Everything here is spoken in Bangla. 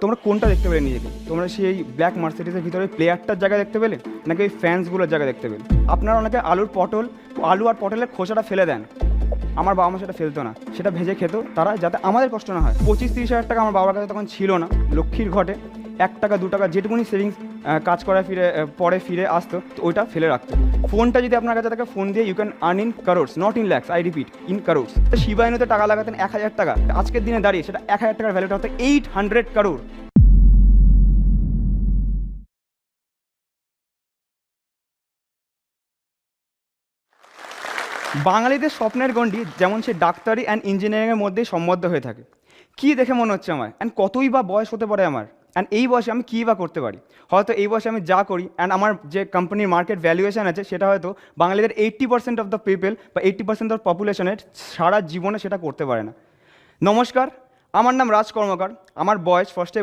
তোমরা কোনটা দেখতে পেলে নিজেকে? তোমরা সেই ব্ল্যাক মার্সিডিজের ভিতরে প্লেয়ারটার জায়গা দেখতে পেলে, নাকি ওই ফ্যান্সগুলোর জায়গা দেখতে পেলে? আপনারা অনেকে আলু আর পটলের খোসাটা ফেলে দেন। আমার বাবা মা সেটা ফেলতো না, সেটা ভেজে খেত তারা, যাতে আমাদের কষ্ট না হয়। 25-30 হাজার টাকা আমার বাবার কাছে তখন ছিল না, লক্ষ্মীর ঘটে 1 টাকা 2 টাকা যেটুকুনি সেভিংস কাজ করা পরে ফিরে আসতো, তো ওইটা ফেলে রাখতো। ফোনটা যদি আপনার কাছে থাকে, ফোন দিয়ে you can earn in crores, not in lakhs, I repeat, in crores. শিবাইনুতে টাকা লাগাতেন 1,000 টাকা, আজকের দিনে দাঁড়িয়ে সেটা 1,000 টাকার ভ্যালুটা হতো 800 কারোর। বাঙালিদের স্বপ্নের গণ্ডি যেমন সে ডাক্তারি অ্যান্ড ইঞ্জিনিয়ারিংয়ের মধ্যেই সম্বদ্ধ হয়ে থাকে। কী দেখে মনে হচ্ছে আমার, অ্যান্ড কতই বা বয়স হতে পারে আমার, অ্যান্ড এই বয়সে আমি কী বা করতে পারি? হয়তো এই বয়সে আমি যা করি, অ্যান্ড আমার যে কোম্পানির মার্কেট ভ্যালুয়েশন আছে, সেটা হয়তো বাঙালিদের 80% অফ দ্য পিপল বা 80% অফ পপুলেশনের সারা জীবনে সেটা করতে পারে না। নমস্কার, আমার নাম রাজ কর্মকার। আমার বয়স ফার্স্টে